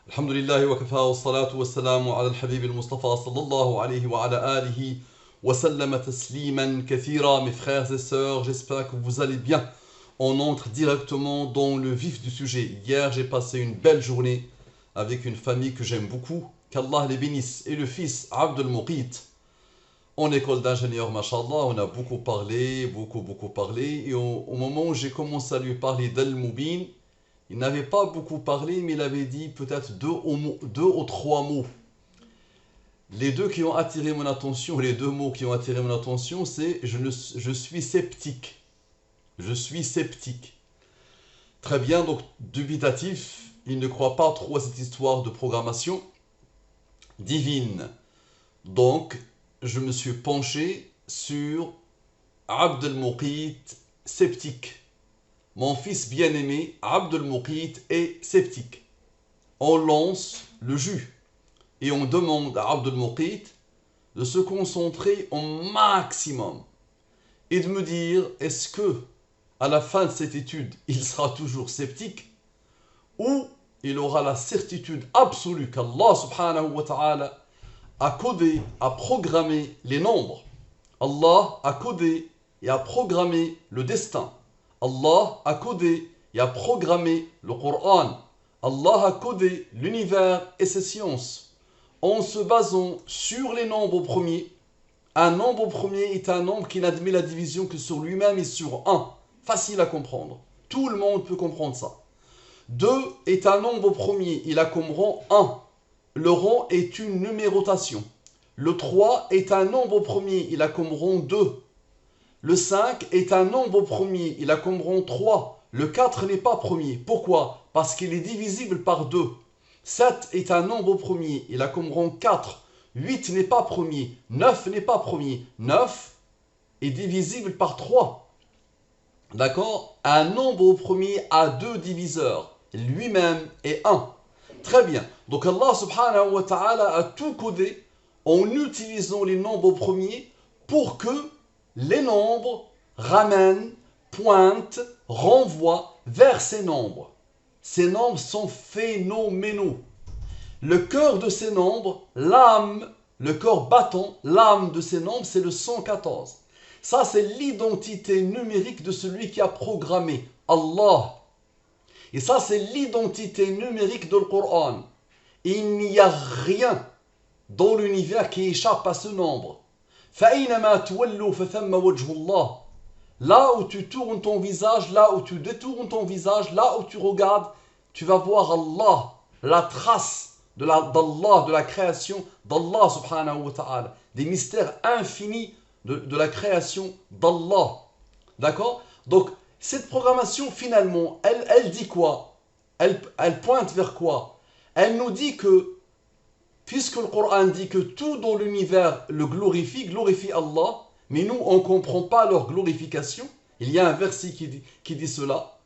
الحمد لله وكفى والصلاة والسلام على الحبيب المصطفى صلى الله عليه وعلى آله وسلم تسليما كثيرا. Mes frères et sœurs, j'espère que vous allez bien. On entre directement dans le vif du sujet. Hier, j'ai passé une belle journée avec une famille que j'aime beaucoup. Qu'Allah les bénisse. Et le fils Abdel Mouqit en école d'ingénieur, mashallah, on a beaucoup parlé. Et au moment où j'ai commencé à lui parler d'Al-Moubin, il n'avait pas beaucoup parlé, mais il avait dit peut-être deux ou trois mots. Les deux qui ont attiré mon attention, les deux mots qui ont attiré mon attention, c'est je suis sceptique. Je suis sceptique. Très bien, donc dubitatif, il ne croit pas trop à cette histoire de programmation divine. Donc, je me suis penché sur Abdel Mouqit, sceptique. Mon fils bien-aimé, Abdel Mouqit, est sceptique. On lance le jus et on demande à Abdel Mouqit de se concentrer au maximum et de me dire est-ce que à la fin de cette étude il sera toujours sceptique ou il aura la certitude absolue qu'Allah subhanahu wa ta'ala a codé, a programmé les nombres. Allah a codé et a programmé le destin. Allah a codé et a programmé le Coran. Allah a codé l'univers et ses sciences. En se basant sur les nombres premiers, un nombre premier est un nombre qui n'admet la division que sur lui-même et sur un. Facile à comprendre. Tout le monde peut comprendre ça. 2 est un nombre premier, il a comme rang 1. Le rang est une numérotation. Le 3 est un nombre premier, il a comme rang 2. Le 5 est un nombre premier, il a comme rang 3. Le 4 n'est pas premier. Pourquoi? Parce qu'il est divisible par 2. 7 est un nombre premier, il a comme rang 4. 8 n'est pas premier, 9 n'est pas premier. 9 est divisible par 3. D'accord? Un nombre premier a deux diviseurs, lui-même est 1. Très bien. Donc Allah subhanahu wa ta'ala a tout codé en utilisant les nombres premiers pour que les nombres ramènent, pointent, renvoient vers ces nombres. Ces nombres sont phénoménaux. Le cœur de ces nombres, l'âme, le corps battant, l'âme de ces nombres, c'est le 114. Ça, c'est l'identité numérique de celui qui a programmé Allah. Et ça, c'est l'identité numérique de le Coran. Il n'y a rien dans l'univers qui échappe à ce nombre. Là où tu tournes ton visage, là où tu détournes ton visage, là où tu regardes, tu vas voir Allah, la trace d'Allah, de la création d'Allah subhanahu wa ta'ala, des mystères infinis de la création d'Allah. D'accord? Donc, cette programmation, finalement, elle dit quoi? Elle pointe vers quoi? Elle nous dit que, puisque le Coran dit que tout dans l'univers le glorifie Allah, mais nous, on ne comprend pas leur glorification. Il y a un verset qui dit cela.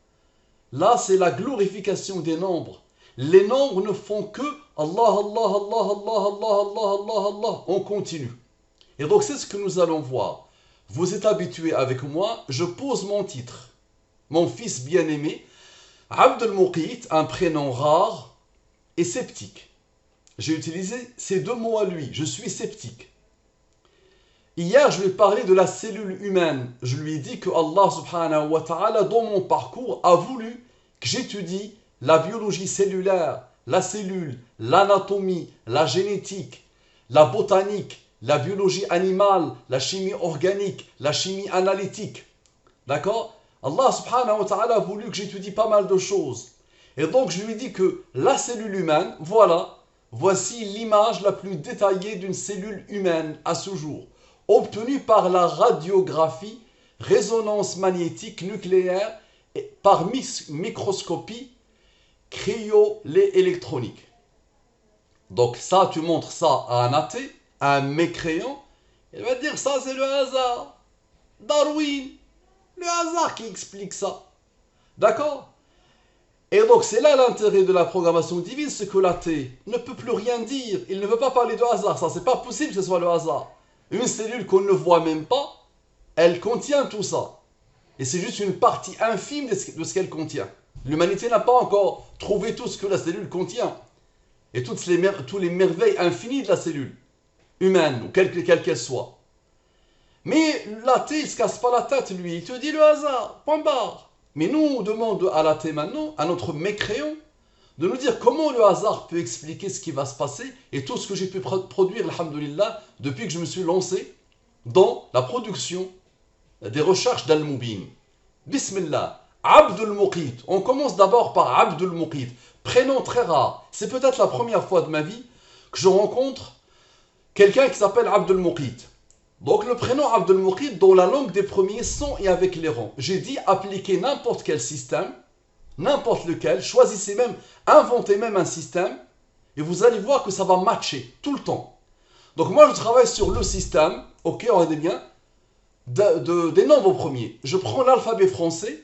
Là, c'est la glorification des nombres. Les nombres ne font que Allah, Allah, Allah, Allah, Allah, Allah, Allah, Allah. On continue. Et donc, c'est ce que nous allons voir. Vous êtes habitués avec moi, je pose mon titre. Mon fils bien-aimé, Abdel Mouqit, un prénom rare et sceptique. J'ai utilisé ces deux mots à lui. Je suis sceptique. Hier, je lui ai parlé de la cellule humaine. Je lui ai dit que Allah subhanahu wa ta'ala, dans mon parcours, a voulu que j'étudie la biologie cellulaire, la cellule, l'anatomie, la génétique, la botanique, la biologie animale, la chimie organique, la chimie analytique. D'accord? Allah subhanahu wa ta'ala a voulu que j'étudie pas mal de choses. Et donc je lui ai dit que la cellule humaine, voici l'image la plus détaillée d'une cellule humaine à ce jour, obtenue par la radiographie, résonance magnétique nucléaire et par microscopie cryo-électronique. Donc ça, tu montres ça à un athée, à un mécréant, il va dire ça c'est le hasard. Darwin, le hasard qui explique ça. D'accord? Et donc c'est là l'intérêt de la programmation divine, c'est que l'athée ne peut plus rien dire. Il ne veut pas parler de hasard. Ça, c'est pas possible que ce soit le hasard. Une cellule qu'on ne voit même pas, elle contient tout ça. Et c'est juste une partie infime de ce qu'elle contient. L'humanité n'a pas encore trouvé tout ce que la cellule contient. et toutes les merveilles infinies de la cellule humaine, ou quelle qu'elle soit. Mais l'athée, il ne se casse pas la tête, lui. Il te dit le hasard, point barre. Mais nous, on demande à l'athée maintenant, à notre mécréant, de nous dire comment le hasard peut expliquer ce qui va se passer et tout ce que j'ai pu produire, alhamdoulilah, depuis que je me suis lancé dans la production des recherches d'Al-Mubin. Bismillah, Abdul Muqit. On commence d'abord par Abdul Muqit. Prénom très rare. C'est peut-être la première fois de ma vie que je rencontre quelqu'un qui s'appelle Abdul Muqit. Donc le prénom Abdul Muqit, dans la langue des premiers, sans et avec les rangs. J'ai dit appliquer n'importe quel système, n'importe lequel, choisissez même, inventez même un système, et vous allez voir que ça va matcher tout le temps. Donc moi je travaille sur le système, ok, regardez bien, des nombres premiers. Je prends l'alphabet français,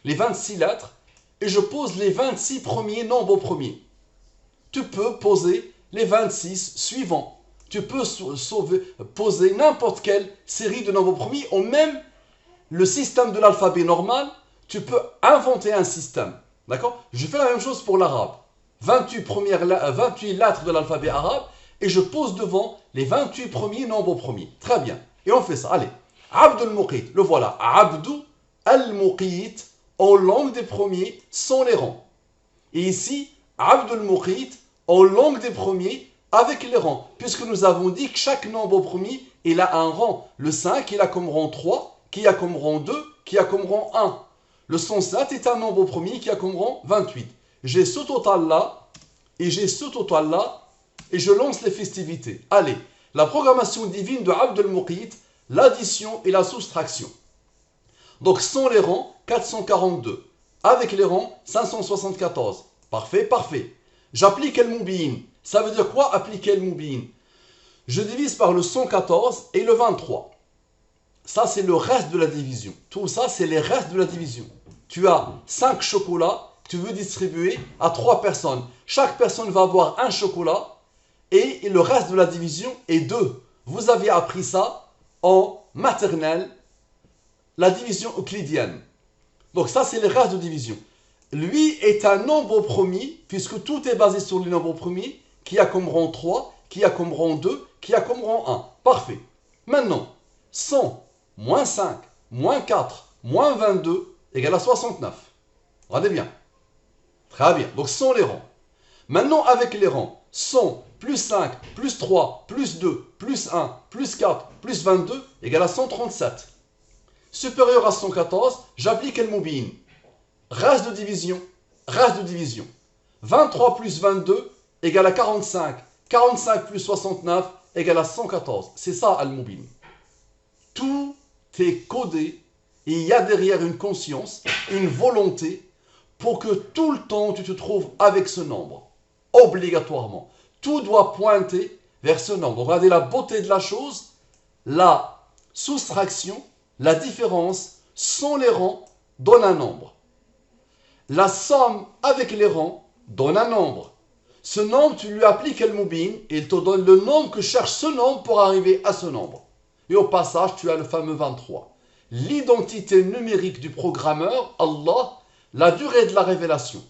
les 26 lettres, et je pose les 26 premiers nombres premiers. Tu peux poser les 26 suivants. Tu peux poser n'importe quelle série de nombres premiers, ou même le système de l'alphabet normal, tu peux inventer un système. D'accord? Je fais la même chose pour l'arabe. 28 lettres de l'alphabet arabe, et je pose devant les 28 premiers nombres premiers. Très bien. Et on fait ça. Allez. Abdul Muqit, le voilà. Abdu al-Muqit, en langue des premiers, sans les rangs. Et ici, Abdul Muqit, en langue des premiers, avec les rangs. Puisque nous avons dit que chaque nombre premier, il a un rang. Le 5, il a comme rang 3, qui a comme rang 2, qui a comme rang 1. Le 107 est un nombre premier qui a comme rang 28. J'ai ce total-là, et j'ai ce total-là, et je lance les festivités. Allez, la programmation divine de Abdul Muqit, l'addition et la soustraction. Donc sans les rangs, 442. Avec les rangs, 574. Parfait, parfait. J'applique El-Mubin. Ça veut dire quoi appliquer El-Mubin? Je divise par le 114 et le 23. Ça, c'est le reste de la division. Tout ça, c'est les restes de la division. Tu as 5 chocolats, tu veux distribuer à 3 personnes. Chaque personne va avoir un chocolat et le reste de la division est 2. Vous avez appris ça en maternelle, la division euclidienne. Donc ça, c'est le reste de division. Lui est un nombre premier, puisque tout est basé sur les nombres premiers, qui a comme rang 3, qui a comme rang 2, qui a comme rang 1. Parfait. Maintenant, 100 moins 5, moins 4, moins 22 égale à 69. Regardez bien. Très bien. Donc, sans les rangs. Maintenant, avec les rangs, 100 plus 5, plus 3, plus 2, plus 1, plus 4, plus 22 égale à 137. Supérieur à 114, j'applique El-Mubin. Reste de division, reste de division. 23 plus 22 égale à 45. 45 plus 69 égale à 114. C'est ça, Al-Mubin. Tout est codé et il y a derrière une conscience, une volonté pour que tout le temps tu te trouves avec ce nombre. Obligatoirement. Tout doit pointer vers ce nombre. Regardez la beauté de la chose. La soustraction, la différence, sans les rangs, donne un nombre. La somme avec les rangs donne un nombre. Ce nombre, tu lui appliques El-Mubin et il te donne le nombre que cherche ce nombre pour arriver à ce nombre. Et au passage, tu as le fameux 23. L'identité numérique du programmeur, Allah, la durée de la révélation.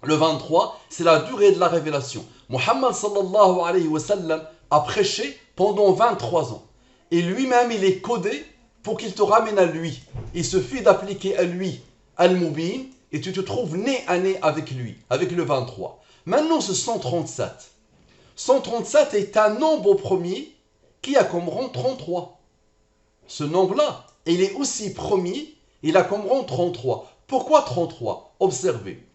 Le 23, c'est la durée de la révélation. Muhammad sallallahu alayhi wa sallam a prêché pendant 23 ans. Et lui-même, il est codé pour qu'il te ramène à lui. Il suffit d'appliquer à lui Al-Mubin et tu te trouves nez à nez avec lui, avec le 23. Maintenant, ce 137. 137 est un nombre premier qui a comme rang 33. Ce nombre-là, il est aussi premier, il a comme rang 33. Pourquoi 33? Observez.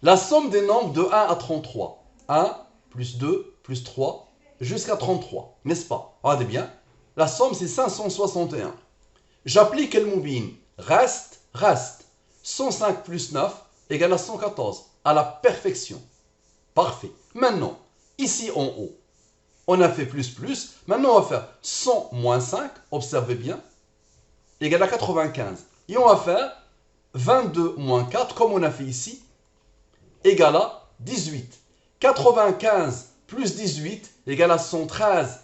La somme des nombres de 1 à 33. 1, plus 2, plus 3, jusqu'à 33. N'est-ce pas? Regardez bien. La somme, c'est 561. J'applique El-Mubin. Reste, reste. 105 plus 9 égale à 114. À la perfection. Parfait. Maintenant, ici en haut, on a fait plus, plus. Maintenant, on va faire 100 moins 5. Observez bien. Égale à 95. Et on va faire 22 moins 4, comme on a fait ici, égale à 18. 95 plus 18 égale à 113.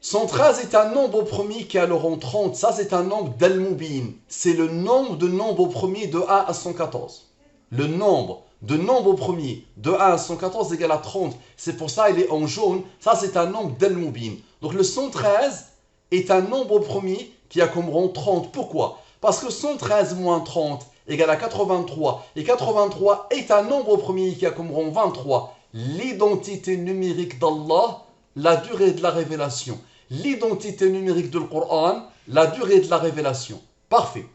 113 est un nombre premier qui a le rang 30. Ça, c'est un nombre d'Al-Mubin. C'est le nombre de nombres premiers de 1 à 114. Le nombre de nombre premier de 1 à 114 égale à 30. C'est pour ça il est en jaune. Ça, c'est un nombre d'Al-Mubin. Donc le 113 est un nombre premier qui a comme rang 30. Pourquoi? Parce que 113 moins 30 égale à 83. Et 83 est un nombre premier qui a comme rang 23. L'identité numérique d'Allah, la durée de la révélation. L'identité numérique du Coran, la durée de la révélation. Parfait.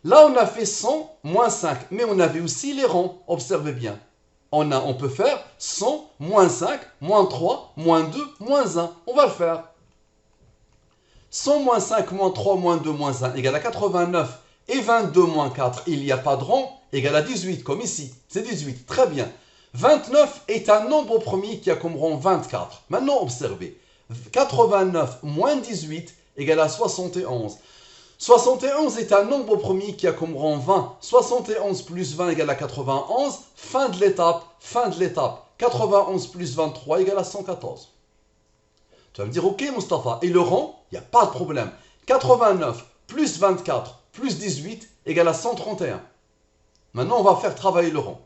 Là, on a fait 100 moins 5, mais on avait aussi les rangs. Observez bien. On peut faire 100 moins 5, moins 3, moins 2, moins 1. On va le faire. 100 moins 5, moins 3, moins 2, moins 1 égale à 89. Et 22 moins 4, il n'y a pas de rang, égale à 18, comme ici. C'est 18. Très bien. 29 est un nombre premier qui a comme rang 24. Maintenant, observez. 89 moins 18 égale à 71. 71 est un nombre premier qui a comme rang 20. 71 plus 20 égale à 91. Fin de l'étape, fin de l'étape. 91 plus 23 égale à 114. Tu vas me dire, ok Mustapha, et le rang? Il n'y a pas de problème. 89 plus 24 plus 18 égale à 131. Maintenant, on va faire travailler le rang.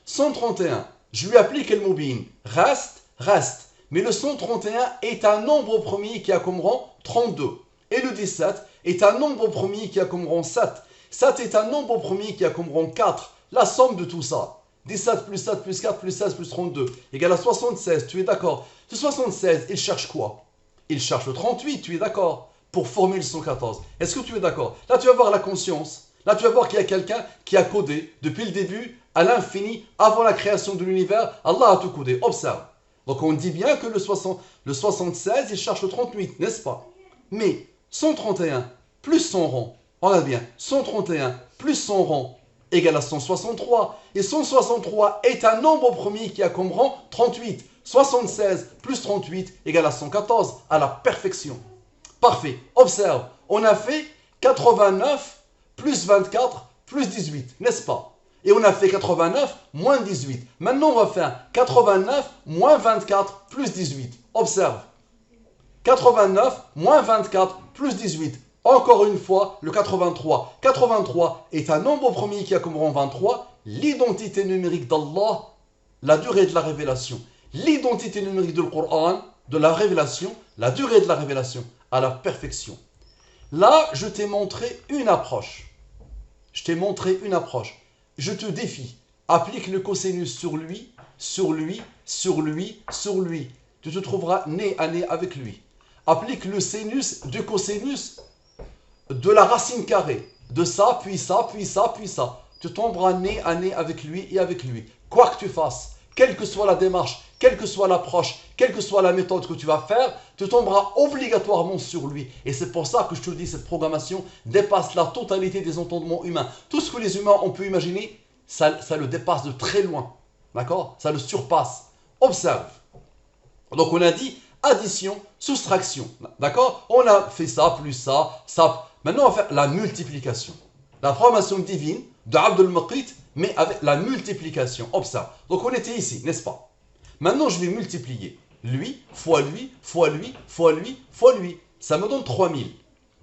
131, je lui applique le mubin. Reste, reste. Mais le 131 est un nombre premier qui a comme rang 32. Et le 17 est un nombre premier qui a comme rang 7. 7 est un nombre premier qui a comme rang 4. La somme de tout ça. 17 plus 7 plus 4 plus 16 plus 32 égale à 76. Tu es d'accord? Ce 76, il cherche quoi? Il cherche le 38, tu es d'accord? Pour former le 114. Est-ce que tu es d'accord? Là, tu vas voir la conscience. Là, tu vas voir qu'il y a quelqu'un qui a codé depuis le début à l'infini, avant la création de l'univers. Allah a tout codé. Observe. Donc, on dit bien que le 76, il cherche le 38, n'est-ce pas? Mais 131 plus son rang, regarde bien, 131 plus son rang égale à 163. Et 163 est un nombre premier qui a comme rang 38. 76 plus 38 égale à 114, à la perfection. Parfait. Observe, on a fait 89 plus 24 plus 18, n'est-ce pas? Et on a fait 89 moins 18. Maintenant, on va faire 89 moins 24 plus 18. Observe. 89 moins 24 plus 18. Encore une fois, le 83. 83 est un nombre premier qui a comme rang 23. L'identité numérique d'Allah, la durée de la révélation. L'identité numérique du Coran, de la révélation, la durée de la révélation, à la perfection. Là, je t'ai montré une approche. Je t'ai montré une approche. Je te défie. Applique le cosinus sur lui, sur lui, sur lui, sur lui. Tu te trouveras nez à nez avec lui. Applique le sinus du cosinus de la racine carrée. De ça, puis ça, puis ça, puis ça. Tu tomberas nez à nez avec lui et avec lui. Quoi que tu fasses, quelle que soit la démarche, quelle que soit l'approche, quelle que soit la méthode que tu vas faire, tu tomberas obligatoirement sur lui. Et c'est pour ça que je te dis, cette programmation dépasse la totalité des entendements humains. Tout ce que les humains ont pu imaginer, ça le dépasse de très loin. D'accord? Ça le surpasse. Observe. Donc on a dit addition, soustraction. D'accord? On a fait ça, plus ça, ça. Maintenant on va faire la multiplication. La programmation divine de Abd al-Maqit, mais avec la multiplication. Observe. Donc on était ici, n'est-ce pas? Maintenant, je vais multiplier lui, fois lui, fois lui, fois lui, fois lui. Ça me donne 3000.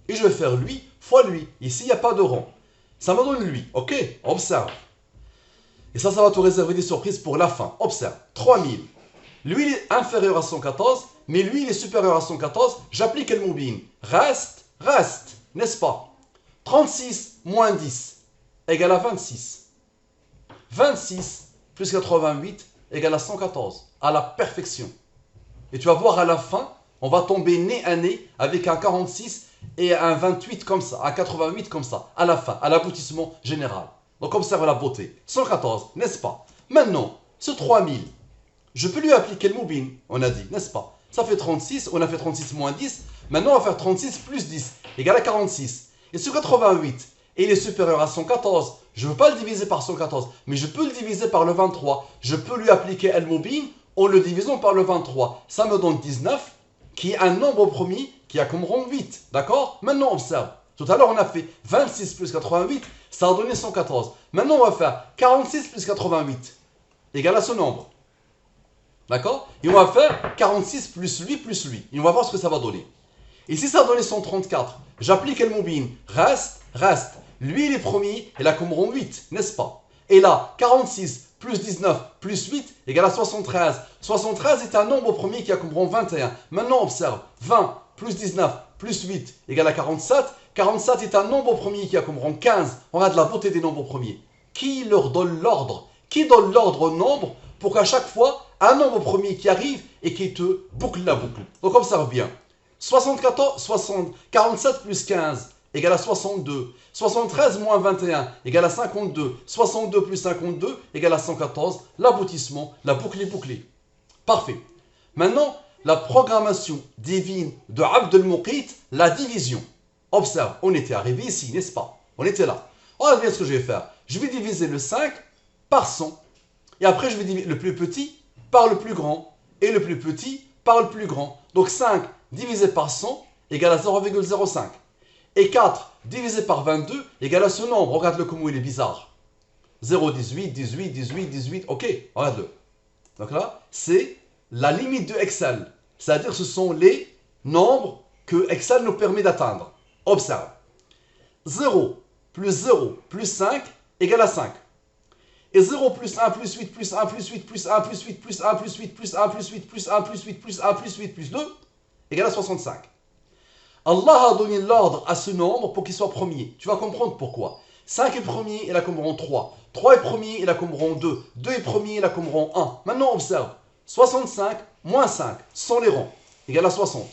Et je vais faire lui, fois lui. Ici, il n'y a pas de rang. Ça me donne lui. Ok? Observe. Et ça va te réserver des surprises pour la fin. Observe. 3000. Lui, il est inférieur à 114, mais lui, il est supérieur à 114. J'applique le mubin. Reste, reste. N'est-ce pas? 36 moins 10 égale à 26. 26 plus 88 égale à 114, à la perfection. Et tu vas voir à la fin, on va tomber nez à nez avec un 46 et un 28 comme ça, un 88 comme ça, à la fin, à l'aboutissement général. Donc observe la beauté. 114, n'est-ce pas? Maintenant, ce 3000, je peux lui appliquer le mubin, on a dit, n'est-ce pas? Ça fait 36, on a fait 36 moins 10, maintenant on va faire 36 plus 10, égale à 46. Et ce 88, il est supérieur à 114. Je ne veux pas le diviser par 114, mais je peux le diviser par le 23. Je peux lui appliquer al-mubin en le divisant par le 23. Ça me donne 19, qui est un nombre premier qui a comme rang 8. D'accord? Maintenant, observe. Tout à l'heure, on a fait 26 plus 88, ça a donné 114. Maintenant, on va faire 46 plus 88, égale à ce nombre. D'accord? Et on va faire 46 plus lui plus lui. Et on va voir ce que ça va donner. Et si ça a donné 134, j'applique al-mubin. Reste, reste. Lui, il est premier, il a comme rang 8, n'est-ce pas? Et là, 46 plus 19 plus 8 égale à 73. 73 est un nombre premier qui a comme rang 21. Maintenant, observe. 20 plus 19 plus 8 égale à 47. 47 est un nombre premier qui a comme rang 15. On a de la beauté des nombres premiers. Qui leur donne l'ordre? Qui donne l'ordre au nombre pour qu'à chaque fois, un nombre premier qui arrive et qui te boucle la boucle? Donc observe bien. 47 plus 15 égale à 62. 73 moins 21 égale à 52. 62 plus 52 égale à 114. L'aboutissement, la boucle est bouclée. Parfait. Maintenant, la programmation divine de Abd al-Muqit, la division. Observe, on était arrivé ici, n'est-ce pas? On était là. Regarde bien ce que je vais faire. Je vais diviser le 5 par 100. Et après, je vais diviser le plus petit par le plus grand. Et le plus petit par le plus grand. Donc 5 divisé par 100 égale à 0,05. Et 4 divisé par 22 égale à ce nombre. Regarde-le comment il est bizarre. 0,18, 18, 18, 18. Ok, regarde-le. Donc là, c'est la limite de Excel. C'est-à-dire que ce sont les nombres que Excel nous permet d'atteindre. Observe. 0 plus 5 égale à 5. Et 0 plus 1 plus 8 plus 1 plus 8 plus 1 plus 8 plus 1 plus 8 plus 1 plus 8 plus 1 plus 8 plus 1 plus 8 plus 2 égale à 65. Allah a donné l'ordre à ce nombre pour qu'il soit premier. Tu vas comprendre pourquoi. 5 est premier, il a comme rang 3. 3 est premier, il a comme rang 2. 2 est premier, il a comme rang 1. Maintenant, observe. 65 moins 5 sont les rangs. Égale à 60.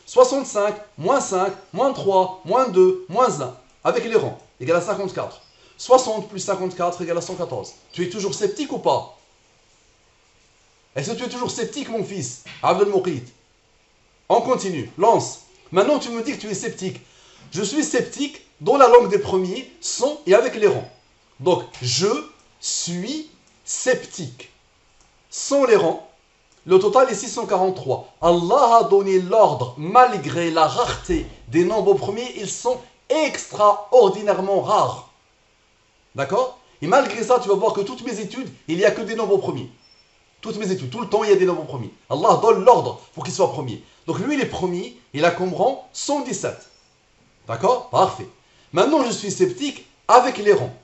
65 moins 5 moins 3 moins 2 moins 1 avec les rangs. Égale à 54. 60 plus 54 égale à 114. Tu es toujours sceptique ou pas? Est-ce que tu es toujours sceptique, mon fils Abd al-Muqit? On continue. Lance. Maintenant, tu me dis que tu es sceptique. Je suis sceptique dans la langue des premiers, sans et avec les rangs. Donc, je suis sceptique. Sans les rangs, le total est 643. Allah a donné l'ordre, malgré la rareté des nombres premiers, ils sont extraordinairement rares. D'accord? Et malgré ça, tu vas voir que toutes mes études, il n'y a que des nombres premiers. Toutes mes études, tout le temps, il y a des nombres premiers. Allah donne l'ordre pour qu'ils soient premiers. Donc lui, il est premier, il a comme rang 117. D'accord? Parfait. Maintenant, je suis sceptique avec les rangs.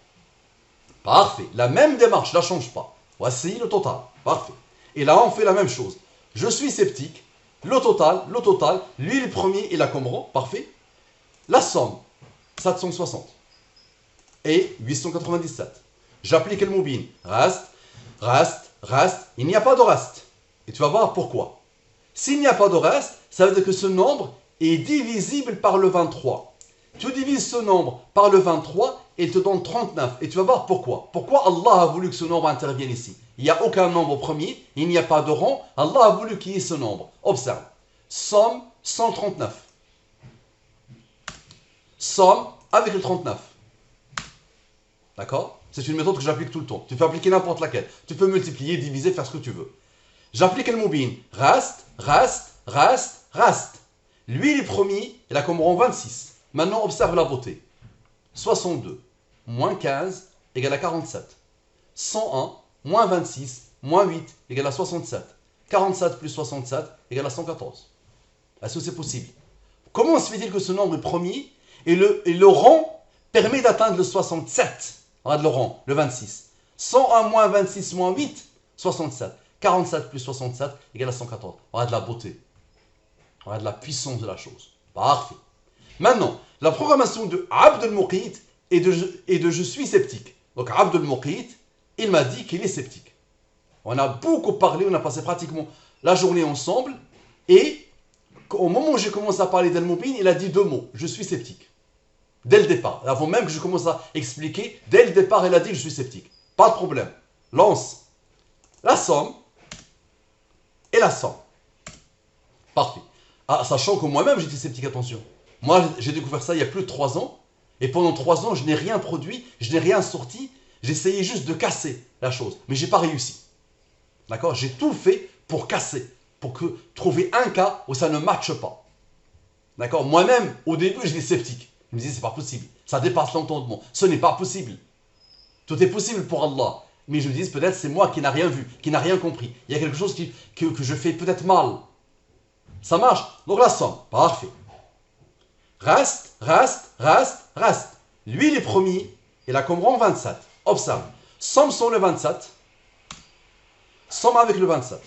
Parfait. La même démarche, ne la change pas. Voici le total. Parfait. Et là, on fait la même chose. Je suis sceptique. Le total, lui, il est premier, il a comme rang. Parfait. La somme, 760. Et 897. J'applique le moubine. Reste. Il n'y a pas de reste. Et tu vas voir pourquoi. S'il n'y a pas de reste, ça veut dire que ce nombre est divisible par le 23. Tu divises ce nombre par le 23 et il te donne 39. Et tu vas voir pourquoi. Pourquoi Allah a voulu que ce nombre intervienne ici? Il n'y a aucun nombre premier, il n'y a pas de rang. Allah a voulu qu'il y ait ce nombre. Observe. Somme 139. Somme avec le 39. D'accord? C'est une méthode que j'applique tout le temps. Tu peux appliquer n'importe laquelle. Tu peux multiplier, diviser, faire ce que tu veux. J'applique le moubine. Reste. Lui, il est premier, il a comme rang 26. Maintenant, observe la beauté. 62 moins 15 égale à 47. 101 moins 26 moins 8 égale à 67. 47 plus 67 égale à 114. Est-ce que c'est possible? Comment se fait-il que ce nombre est premier et le rang permet d'atteindre le 67? Regarde le rang, le 26. 101 moins 26 moins 8, 67. 47 plus 67 égale à 114. Regarde la beauté. Regarde la puissance de la chose. Parfait. Maintenant, la programmation de Abd al-Muqit et de je suis sceptique. Donc Abd al-Muqit, il m'a dit qu'il est sceptique. On a beaucoup parlé, on a passé pratiquement la journée ensemble. Et au moment où j'ai commencé à parler d'Al-Mubin, il a dit deux mots. Je suis sceptique. Dès le départ. Avant même que je commence à expliquer, dès le départ, il a dit que je suis sceptique. Pas de problème. Lance la somme et la somme. Parfait. Ah, sachant que moi-même, j'étais sceptique, attention. Moi, j'ai découvert ça il y a plus de 3 ans. Et pendant 3 ans, je n'ai rien produit, je n'ai rien sorti. J'essayais juste de casser la chose. Mais je n'ai pas réussi. D'accord? J'ai tout fait pour casser. Pour trouver un cas où ça ne matche pas. D'accord? Moi-même, au début, j'étais sceptique. Je me disais, c'est pas possible. Ça dépasse l'entendement. Ce n'est pas possible. Tout est possible pour Allah. Mais je me dis, peut-être c'est moi qui n'ai rien vu, qui n'a rien compris. Il y a quelque chose que je fais peut-être mal. Ça marche? Donc la somme. Parfait. Reste. Lui, il est premier. Il a comme rang 27. Observe. Somme sur le 27. somme avec le 27.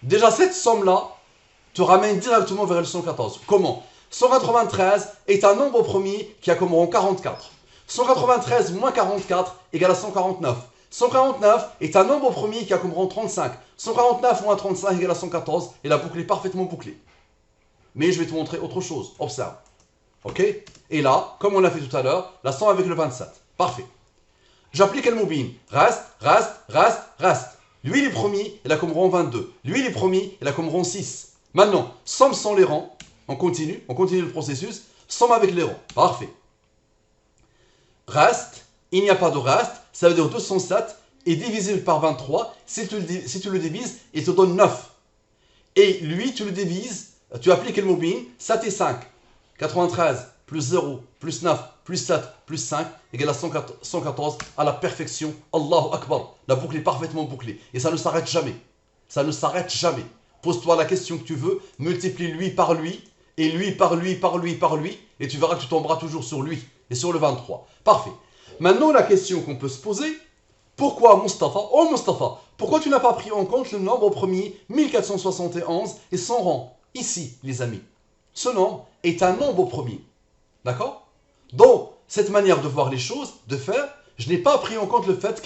Déjà, cette somme-là te ramène directement vers le 114. Comment? 193 est un nombre premier qui a comme rang 44. 193 moins 44 égale à 149. 149 est un nombre premier qui a comme rang 35. 149 moins 35 égale à 114 et la boucle est parfaitement bouclée. Mais je vais te montrer autre chose. Observe. Ok? Et là, comme on l'a fait tout à l'heure, la somme avec le 27. Parfait. J'applique le mobile. Reste, reste, reste, reste. Lui, il est premier, il a comme rang 22. Lui, il est premier, il a comme rang 6. Maintenant, somme sans les rangs. On continue le processus. Somme avec les rangs. Parfait. Reste, il n'y a pas de reste. Ça veut dire 207 est divisible par 23. Si tu le divises, il te donne 9. Et lui, tu le divises, tu appliques le mobile, 7 et 5. 93 plus 0 plus 9 plus 7 plus 5 égale à 114 à la perfection. Allahu Akbar. La boucle est parfaitement bouclée. Et ça ne s'arrête jamais. Ça ne s'arrête jamais. Pose-toi la question que tu veux, multiplie lui par lui, et lui par lui par lui par lui, et tu verras que tu tomberas toujours sur lui, et sur le 23. Parfait. Maintenant, la question qu'on peut se poser, pourquoi Mustapha, oh Mustapha, pourquoi tu n'as pas pris en compte le nombre premier 1471 et son rang? Ici, les amis. Ce nombre est un nombre premier. D'accord? Donc, cette manière de voir les choses, de faire, je n'ai pas pris en compte le fait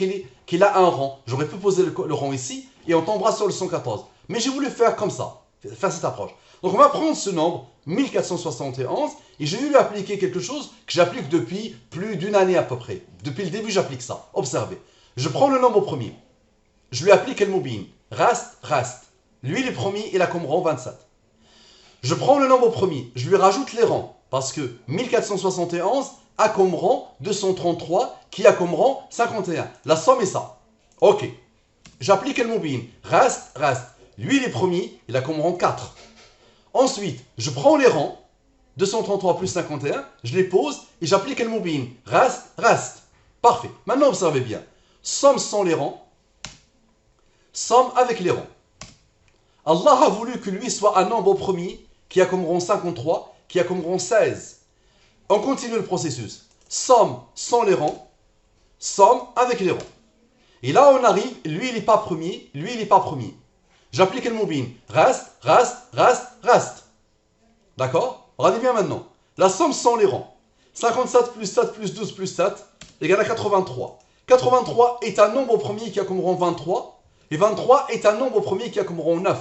qu'il a un rang. J'aurais pu poser le rang ici et on tombera sur le 114. Mais j'ai voulu faire comme ça, faire cette approche. Donc, on va prendre ce nombre, 1471, et je vais lui appliquer quelque chose que j'applique depuis plus d'une année à peu près. Depuis le début, j'applique ça. Observez. Je prends le nombre premier. Je lui applique le mobile. Reste, reste. Lui, le premier, il a comme rang 27. Je prends le nombre premier. Je lui rajoute les rangs. Parce que 1471 a comme rang 233 qui a comme rang 51. La somme est ça. Ok. J'applique le mobile. Reste, reste. Lui, il est premier, il a comme rang 4. Ensuite, je prends les rangs. 233 plus 51, je les pose et j'applique le mobile. Reste, reste. Parfait. Maintenant, observez bien. Somme sans les rangs. Somme avec les rangs. Allah a voulu que lui soit un nombre premier qui a comme rang 53, qui a comme rang 16. On continue le processus. Somme sans les rangs, somme avec les rangs. Et là, on arrive, lui, il n'est pas premier, lui, il n'est pas premier. J'applique le mobile. Reste, reste, reste, reste. D'accord? Regardez bien maintenant. La somme sans les rangs. 57 plus 7 plus 12 plus 7 égale à 83. 83 est un nombre premier qui a comme rang 23. Et 23 est un nombre premier qui a comme rang 9.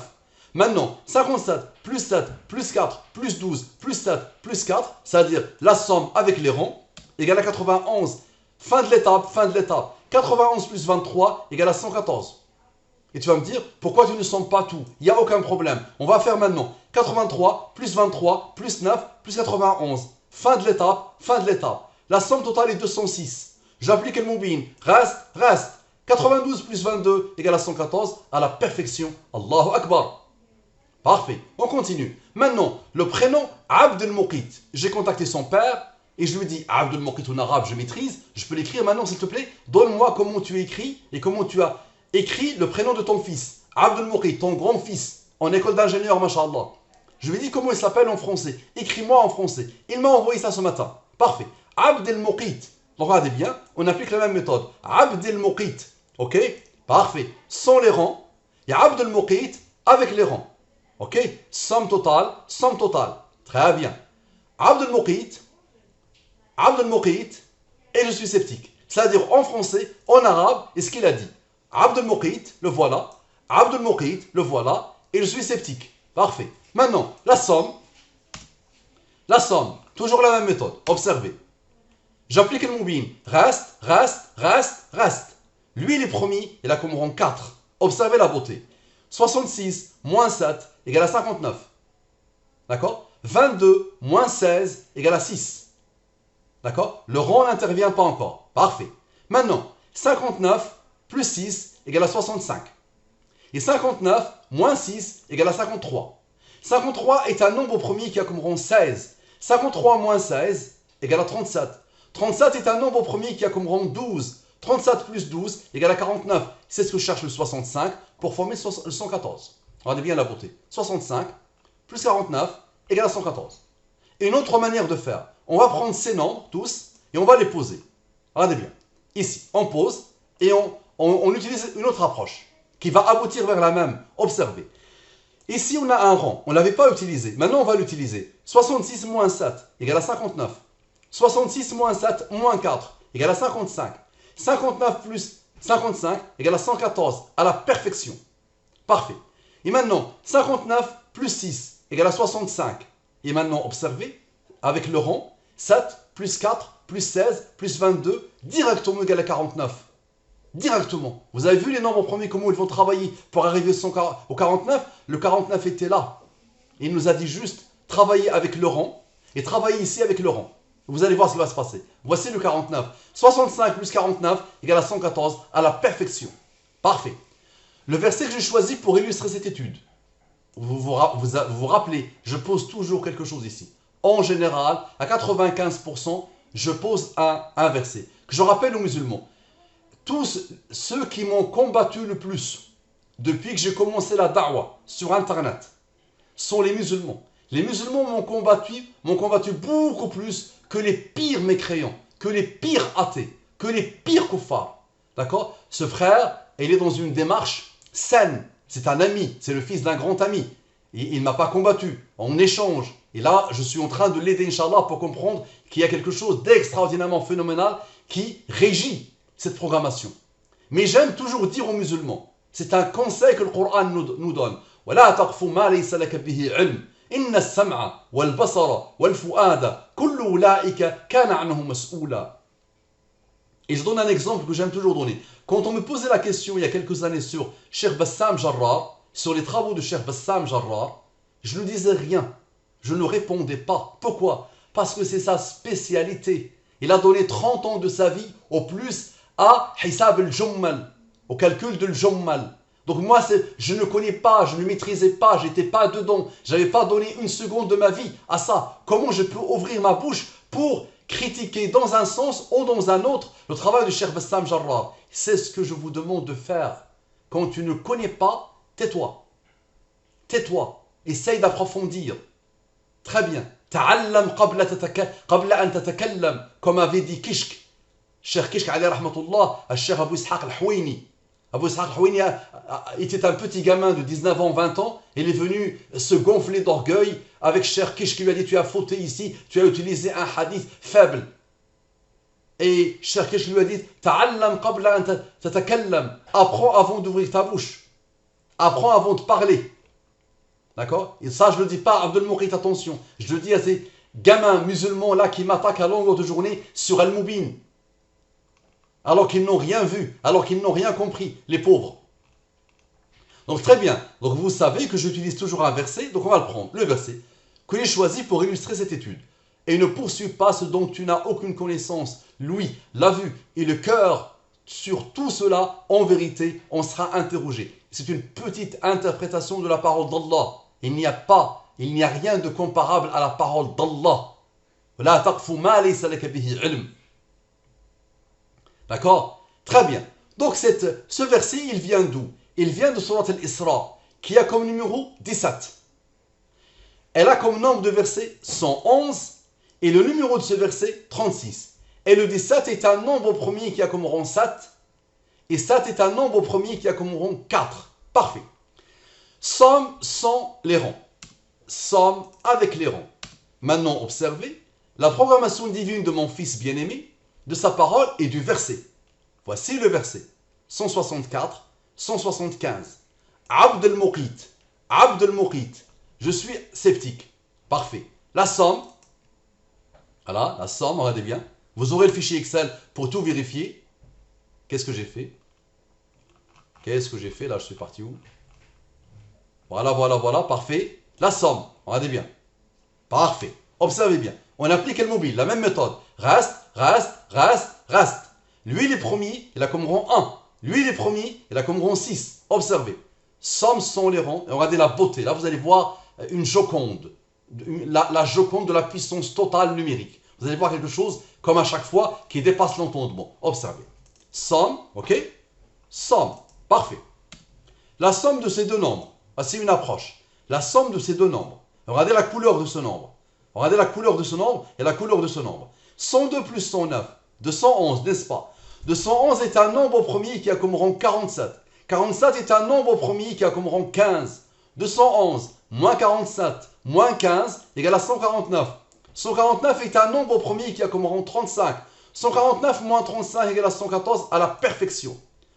Maintenant, 57 plus 7 plus 4 plus 12 plus 7 plus 4, c'est-à-dire la somme avec les rangs, égale à 91. Fin de l'étape, fin de l'étape. 91 plus 23 égale à 114. Et tu vas me dire, pourquoi tu ne sommes pas tout? Il n'y a aucun problème. On va faire maintenant 83 plus 23 plus 9 plus 91. Fin de l'étape, fin de l'étape. La somme totale est 206. J'applique le mobile. Reste, reste. 92 plus 22 égale à 114 à la perfection. Allahu Akbar. Parfait. On continue. Maintenant, le prénom Abd al-Muqit. J'ai contacté son père et je lui dis Abd al-Muqit en arabe, je maîtrise. Je peux l'écrire maintenant, s'il te plaît. Donne-moi comment tu écris et comment tu as écrit le prénom de ton fils. Abd al-Muqit, ton grand-fils, en école d'ingénieur, mashallah. Je lui ai dit comment il s'appelle en français. Écris-moi en français. Il m'a envoyé ça ce matin. Parfait. Abd al-Muqit. Donc regardez bien, on applique la même méthode. Abd al-Muqit. Ok? Parfait. Sans les rangs. Et Abd al-Muqit avec les rangs. Ok? Somme totale, somme totale. Très bien. Abd al-Muqit. Abd al-Muqit. Et je suis sceptique. C'est-à-dire en français, en arabe, et ce qu'il a dit. Abd al-Muqit, le voilà. Abd al-Muqit, le voilà. Et je suis sceptique. Parfait. Maintenant, la somme. La somme. Toujours la même méthode. Observez. J'applique le mobile. Reste, reste, reste, reste. Lui, il est premier. Il a comme rang 4. Observez la beauté. 66 moins 7 égale à 59. D'accord? 22 moins 16 égale à 6. D'accord? Le rang n'intervient pas encore. Parfait. Maintenant, 59 plus 6 égale à 65. Et 59 moins 6 égale à 53. 53 est un nombre premier qui a comme rang 16. 53 moins 16 égale à 37. 37 est un nombre premier qui a comme rang 12. 37 plus 12 égale à 49. C'est ce que je cherche le 65 pour former le 114. Regardez bien la beauté. 65 plus 49 égale à 114. Et une autre manière de faire. On va prendre ces nombres, tous, et on va les poser. Regardez bien. Ici, on pose et on utilise une autre approche. qui va aboutir vers la même. Observez. Ici, on a un rang. On ne l'avait pas utilisé. Maintenant, on va l'utiliser. 66 moins 7 égale à 59. 66 moins 7 moins 4 égale à 55. 59 plus 55 égale à 114. À la perfection. Parfait. Et maintenant, 59 plus 6 égale à 65. Et maintenant, observez, avec le rang, 7 plus 4 plus 16 plus 22, directement égal à 49. Directement. Vous avez vu les nombres premiers, comment ils vont travailler pour arriver au 49? Le 49 était là. Il nous a dit juste, travailler avec le rang, et travailler ici avec le rang. Vous allez voir ce qui va se passer. Voici le 49. 65 plus 49 égale à 114, à la perfection. Parfait. Le verset que j'ai choisi pour illustrer cette étude, vous rappelez, je pose toujours quelque chose ici. En général, à 95%, je pose un verset. Que je rappelle aux musulmans, tous ceux qui m'ont combattu le plus depuis que j'ai commencé la da'wah sur Internet sont les musulmans. Les musulmans m'ont combattu beaucoup plus que les pires mécréants, que les pires athées, que les pires kuffars. D'accord? Ce frère, il est dans une démarche saine. C'est un ami, c'est le fils d'un grand ami. Il ne m'a pas combattu, on échange. Et là, je suis en train de l'aider, Inch'Allah, pour comprendre qu'il y a quelque chose d'extraordinairement phénoménal qui régit cette programmation. Mais j'aime toujours dire aux musulmans, c'est un conseil que le Coran nous donne. وَلَا تَقْفُ مَا لَيْسَ لَكَ بِهِ عِلْمٍ إِنَّ السَّمْعَ وَالْبَصَرَ وَالْفُؤَادَ كُلُّ أُولَٰئِكَ كَانَ عَنْهُ مَسْئُولًا. Et je donne un exemple que j'aime toujours donner. Quand on me posait la question il y a quelques années sur Cheikh Bassam Jarrah, sur les travaux de Cheikh Bassam Jarrah, je ne disais rien. Je ne répondais pas. Pourquoi? Parce que c'est sa spécialité. Il a donné 30 ans de sa vie au plus à Hisab al-Jummal, au calcul de l'Jummal. Donc moi, je ne connais pas, je ne maîtrisais pas, j'étais pas dedans. Je n'avais pas donné une seconde de ma vie à ça. Comment je peux ouvrir ma bouche pour critiquer dans un sens ou dans un autre le travail de Cheikh Bassam Jarrah? C'est ce que je vous demande de faire. Quand tu ne connais pas, tais-toi. Tais-toi. Essaye d'approfondir. Très bien. Ta'allam qabla an tatakallam, comme avait dit Kishk. Cheikh Kishk, alayhi rahmatullah, Cheikh Abou Ishaq al-Houini. Abou Ishaq al-Houini était un petit gamin de 19 ans, 20 ans. Il est venu se gonfler d'orgueil avec Cheikh Kishk qui lui a dit: tu as fauté ici, tu as utilisé un hadith faible. Et Cheikh Kishk lui a dit: Ta'allam qabla an tatakallam. Apprends avant d'ouvrir ta bouche. Apprends avant de parler. D'accord? Et ça, je ne le dis pas à Abdel Mourit, attention. Je le dis à ces gamins musulmans là qui m'attaquent à longueur de journée sur Al-Moubin. Alors qu'ils n'ont rien vu, alors qu'ils n'ont rien compris, les pauvres. Donc très bien. Donc vous savez que j'utilise toujours un verset, donc on va le prendre, le verset que j'ai choisi pour illustrer cette étude. Et ne poursuis pas ce dont tu n'as aucune connaissance. L'ouïe, la vue et le cœur, sur tout cela, en vérité, on sera interrogé. C'est une petite interprétation de la parole d'Allah. Il n'y a rien de comparable à la parole d'Allah. La taqfu ma laysa laka bihi ilm. D'accord? Très bien. Donc ce verset, il vient d'où? Il vient de Surat al-Isra, qui a comme numéro 17. Elle a comme nombre de versets 111, et le numéro de ce verset, 36. Et le 17 est un nombre premier qui a comme rang 7, et 7 est un nombre premier qui a comme rang 4. Parfait. Somme sans les rangs. Somme avec les rangs. Maintenant, observez la programmation divine de mon fils bien-aimé, de sa parole et du verset. Voici le verset. 164, 175. Abd al-Muqit. Abd al-Muqit. Je suis sceptique. Parfait. La somme. Voilà, la somme, regardez bien. Vous aurez le fichier Excel pour tout vérifier. Qu'est-ce que j'ai fait? Qu'est-ce que j'ai fait? Là, je suis parti où? Voilà, parfait. La somme, regardez bien. Parfait. Observez bien. On applique le mobile, la même méthode. Reste. Lui, il est premier, il a comme rang 1. Lui, il est premier, il a comme rang 6. Observez. Somme sans les rangs. Et regardez la beauté. Là, vous allez voir une joconde. La joconde de la puissance totale numérique. Vous allez voir quelque chose, comme à chaque fois, qui dépasse l'entendement. Observez. Somme, ok? Somme. Parfait. La somme de ces deux nombres. Voici une approche. La somme de ces deux nombres. Regardez la couleur de ce nombre. Regardez la couleur de ce nombre et la couleur de ce nombre. 102 plus 109. 211, n'est-ce pas? 211 est un nombre premier qui a comme rang 47. 47 est un nombre premier qui a comme rang 15. 211 moins 47 moins 15 égale à 149. 149 est un nombre premier qui a comme rang 35. 149 moins 35 égale à 114 à la perfection.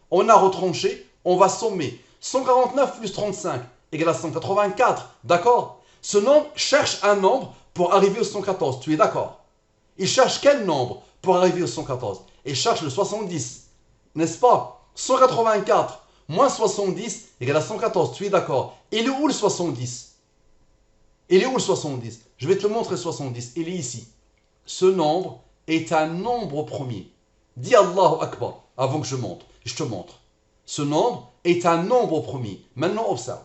On a retranché, on va sommer. 149 plus 35 égale à 184. D'accord? Ce nombre cherche un nombre pour arriver au 114. Tu es d'accord? Il cherche quel nombre pour arriver au 114? Il cherche le 70. N'est-ce pas? 184 moins 70 égale à 114. Tu es d'accord? Il est où le 70? Il est où le 70? Je vais te le montrer, 70. Il est ici. Ce nombre est un nombre premier. Dis Allahu Akbar avant que je montre. Je te montre. Ce nombre est un nombre premier. Maintenant, observe.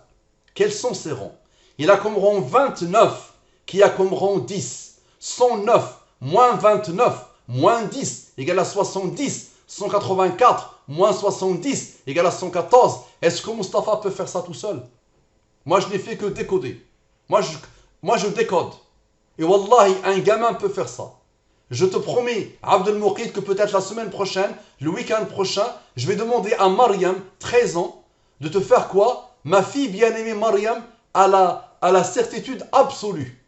Quels sont ses rangs? Il a comme rang 29, qui a comme rang 10. 109 moins 29 moins 10 égale à 70. 184 moins 70 égale à 114. Est-ce que Mustapha peut faire ça tout seul? Moi, je n'ai fait que décoder. Moi, je décode. Et wallahi, un gamin peut faire ça. Je te promets, Abdel Moukid, que peut-être la semaine prochaine, le week-end prochain, je vais demander à Mariam, 13 ans, de te faire quoi? Ma fille bien-aimée Mariam a la certitude absolue.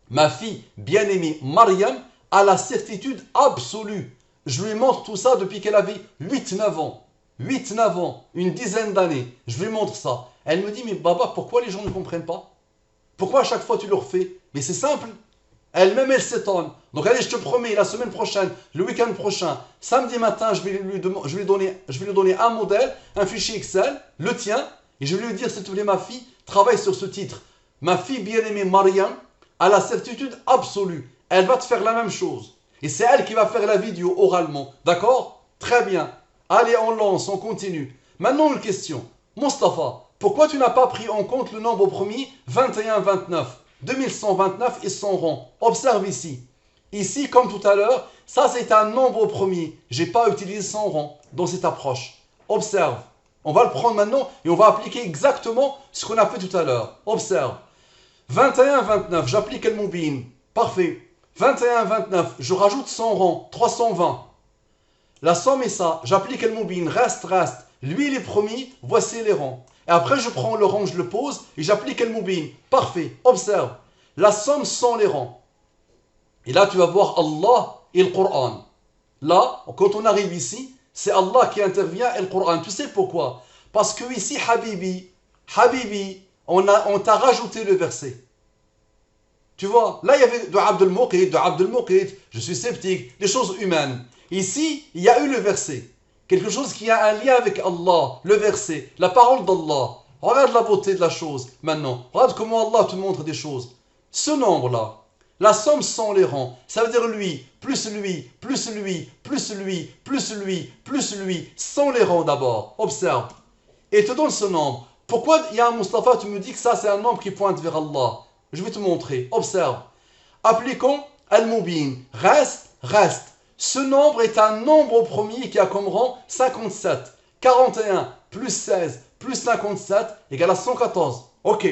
Ma fille bien-aimée Mariam a la certitude absolue. Je lui montre tout ça depuis qu'elle avait 8-9 ans. 8-9 ans, une dizaine d'années. Je lui montre ça. Elle me dit, mais Baba, pourquoi les gens ne comprennent pas? Pourquoi à chaque fois tu leur fais? Mais c'est simple. Elle-même, elle s'étonne. Donc allez, je te promets, la semaine prochaine, le week-end prochain, samedi matin, je vais lui donner un modèle, un fichier Excel, le tien, et je vais lui dire, s'il te plaît, ma fille, travaille sur ce titre. Ma fille bien-aimée Mariam a la certitude absolue. Elle va te faire la même chose. Et c'est elle qui va faire la vidéo oralement. D'accord? Très bien. Allez, on lance, on continue. Maintenant, une question. Mustapha, pourquoi tu n'as pas pris en compte le nombre premier 21-29? 2129 et son rang. Observe ici. Ici, comme tout à l'heure, ça c'est un nombre premier. Je n'ai pas utilisé son rang dans cette approche. Observe. On va le prendre maintenant et on va appliquer exactement ce qu'on a fait tout à l'heure. Observe. 21-29, j'applique le mobile. Parfait. 21-29, je rajoute son rang. 320. La somme est ça. J'applique le mobile. Reste. Lui, il est premier. Voici les rangs. Et après, je prends le rang, je le pose et j'applique le mobile. Parfait. Observe. La somme sont les rangs. Et là, tu vas voir Allah et le Coran. Là, quand on arrive ici, c'est Allah qui intervient et le Coran. Tu sais pourquoi? Parce que ici, Habibi, on t'a rajouté le verset. Tu vois, là, il y avait de Abdel Moukid, je suis sceptique, des choses humaines. Ici, il y a eu le verset. Quelque chose qui a un lien avec Allah, le verset, la parole d'Allah. Regarde la beauté de la chose maintenant. Regarde comment Allah te montre des choses. Ce nombre-là, la somme sont les rangs. Ça veut dire lui, plus lui, plus lui, plus lui, plus lui, plus lui, sont les rangs d'abord. Observe. Et te donne ce nombre. Pourquoi, ya Mustapha, tu me dis que ça c'est un nombre qui pointe vers Allah? Je vais te montrer. Observe. Appliquons Al-Mubin. Reste. Ce nombre est un nombre premier qui a comme rang 57. 41 plus 16 plus 57 égale à 114. Ok.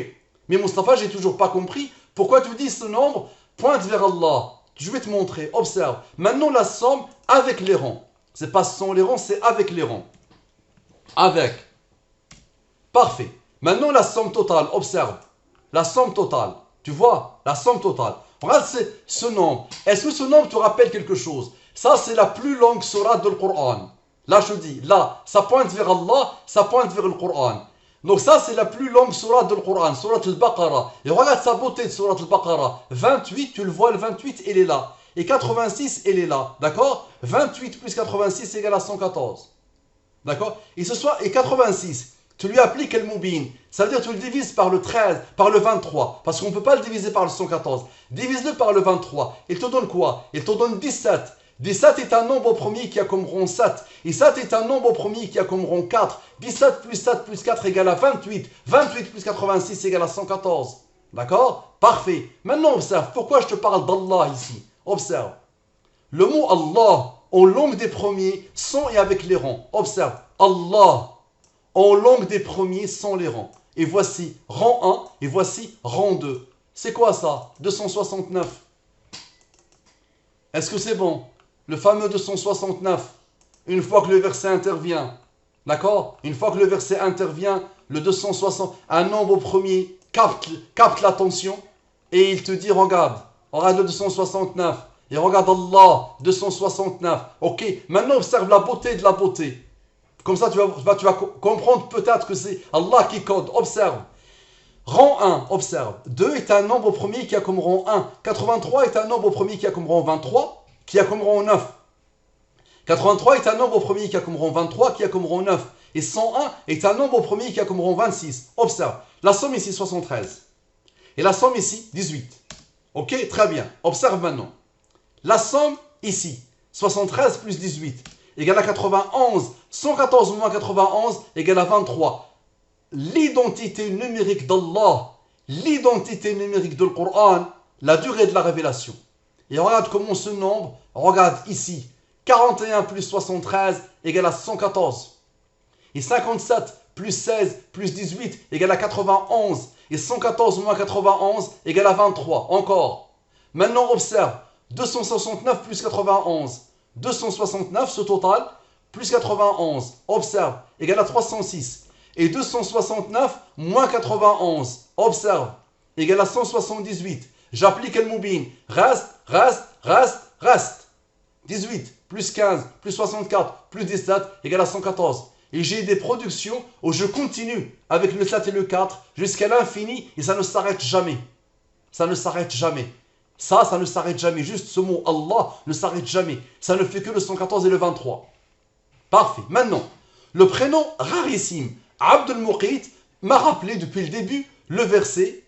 Mais Mustapha, j'ai toujours pas compris pourquoi tu dis ce nombre pointe vers Allah. Je vais te montrer. Observe. Maintenant, la somme avec les rangs. C'est pas sans les rangs, c'est avec les rangs. Avec. Parfait. Maintenant, la somme totale. Observe. La somme totale. Tu vois? La somme totale. Regarde ce nombre. Est-ce que ce nombre te rappelle quelque chose? Ça, c'est la plus longue sourate du Coran. Là, je dis, là, ça pointe vers Allah, ça pointe vers le Coran. Donc ça, c'est la plus longue sourate du Coran, sourate al-Baqarah. Et regarde sa beauté de sourate al-Baqarah. 28, tu le vois, le 28, il est là. Et 86, il est là. D'accord? 28 plus 86 égale à 114. D'accord? Et 86, tu lui appliques le mubin. Ça veut dire que tu le divises par le 13, par le 23. Parce qu'on ne peut pas le diviser par le 114. Divise-le par le 23. Il te donne quoi? Il te donne 17. 17 est un nombre premier qui a comme rang 7. Et 7 est un nombre premier qui a comme rang 4. 17 plus 7 plus 4 égale à 28. 28 plus 86 égale à 114. D'accord? Parfait. Maintenant, observe. Pourquoi je te parle d'Allah ici? Observe. Le mot Allah, en langue des premiers, sans et avec les rangs. Observe. Allah, en langue des premiers, sans les rangs. Et voici rang 1 et voici rang 2. C'est quoi ça? 269. Est-ce que c'est bon? Le fameux 269, une fois que le verset intervient, D'accord? Une fois que le verset intervient, le 260, un nombre premier capte l'attention et il te dit, regarde le 269 et regarde Allah, 269. Ok, maintenant observe la beauté de la beauté. Comme ça, tu vas comprendre peut-être que c'est Allah qui code. Observe. Rang 1, observe. 2 est un nombre premier qui a comme rang 1. 83 est un nombre premier qui a comme rang 23, qui a comme rang 9. 83 est un nombre premier qui a comme rang 23, qui a comme rang 9. Et 101 est un nombre premier qui a comme rang 26. Observe. La somme ici, 73. Et la somme ici, 18. Ok, très bien. Observe maintenant. La somme ici, 73 plus 18, égale à 91. 114 moins 91 égale à 23. L'identité numérique d'Allah, l'identité numérique du Coran, la durée de la révélation. Et regarde comment ce nombre, regarde ici, 41 plus 73 égale à 114. Et 57 plus 16 plus 18 égale à 91. Et 114 moins 91 égale à 23. Encore. Maintenant, observe. 269 plus 91. 269, ce total, plus 91. Observe. Égale à 306. Et 269 moins 91. Observe. Égale à 178. J'applique le moubin. Reste. 18 plus 15 plus 64 plus 17 égale à 114. Et j'ai des productions où je continue avec le 7 et le 4 jusqu'à l'infini et ça ne s'arrête jamais. Ça ne s'arrête jamais. Ça ne s'arrête jamais. Juste ce mot Allah ne s'arrête jamais. Ça ne fait que le 114 et le 23. Parfait. Maintenant, le prénom rarissime, Abd al-Muqit, m'a rappelé depuis le début le verset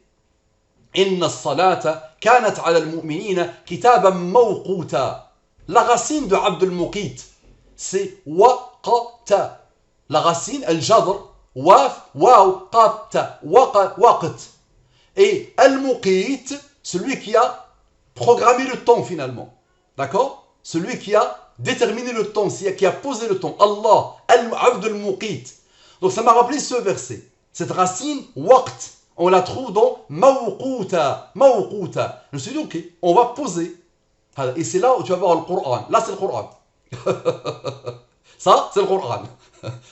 Inna as-salata kanat ala al-mu'minina kitaban mawquta. La racine de Abd al-Muqit, c'est waqta. La racine, al-jadr, waf, waw, qata, waqt. Et al-Muqit, celui qui a programmé le temps finalement. D'accord? Celui qui a déterminé le temps, qui a posé le temps. Allah, al-Abd al-Muqit. Donc ça m'a rappelé ce verset. Cette racine, waqt, on la trouve dans mawquta. Mawquta. Je me suis dit, ok, on va poser. Et c'est là où tu vas voir le Coran. Là, c'est le Coran. Ça, c'est le Coran.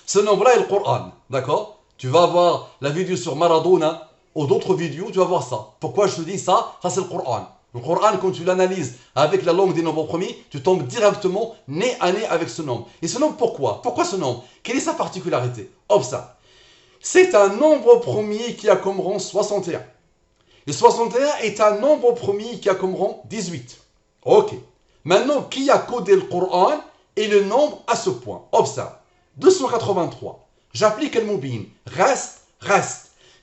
Ce nombre-là est le Coran. D'accord? Tu vas voir la vidéo sur Maradona ou d'autres vidéos, tu vas voir ça. Pourquoi je te dis ça? Ça, c'est le Coran. Le Coran, quand tu l'analyses avec la langue des nombres premiers, tu tombes directement nez à nez avec ce nombre. Et ce nombre, pourquoi? Pourquoi ce nombre? Quelle est sa particularité? Observe. C'est un nombre premier qui a comme rang 61. Le 61 est un nombre premier qui a comme rang 18. Ok. Maintenant, qui a codé le Coran et le nombre à ce point? Observe. 283. J'applique le moubin. Reste.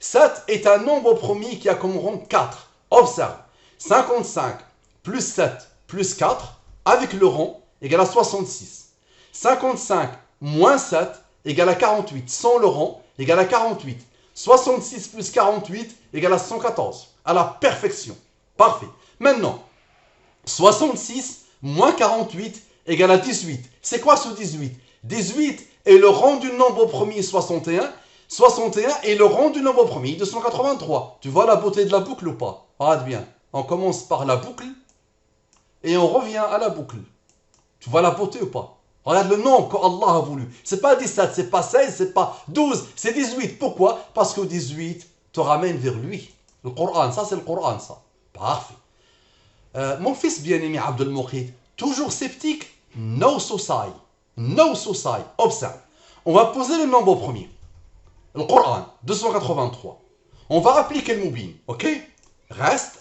7 est un nombre premier qui a comme rang 4. Observe. 55 plus 7 plus 4 avec le rang égale à 66. 55 moins 7 égale à 48. Sans le rang égale à 48. 66 plus 48 égale à 114. À la perfection. Parfait. Maintenant, 66 moins 48 égale à 18. C'est quoi ce 18? 18 est le rang du nombre premier 61. 61 est le rang du nombre premier 283. Tu vois la beauté de la boucle ou pas? Regarde bien. On commence par la boucle et on revient à la boucle. Tu vois la beauté ou pas? Regarde le nombre qu'Allah a voulu. C'est pas 17, c'est pas 16, c'est pas 12, c'est 18. Pourquoi? Parce que 18 te ramène vers lui. Le Coran, ça c'est le Coran, ça. Parfait. Mon fils bien-aimé Abd al-Muqit, toujours sceptique? No society. No society. Observe. On va poser le nombre premier. Le Coran, 283. On va appliquer le moubin, ok? Reste.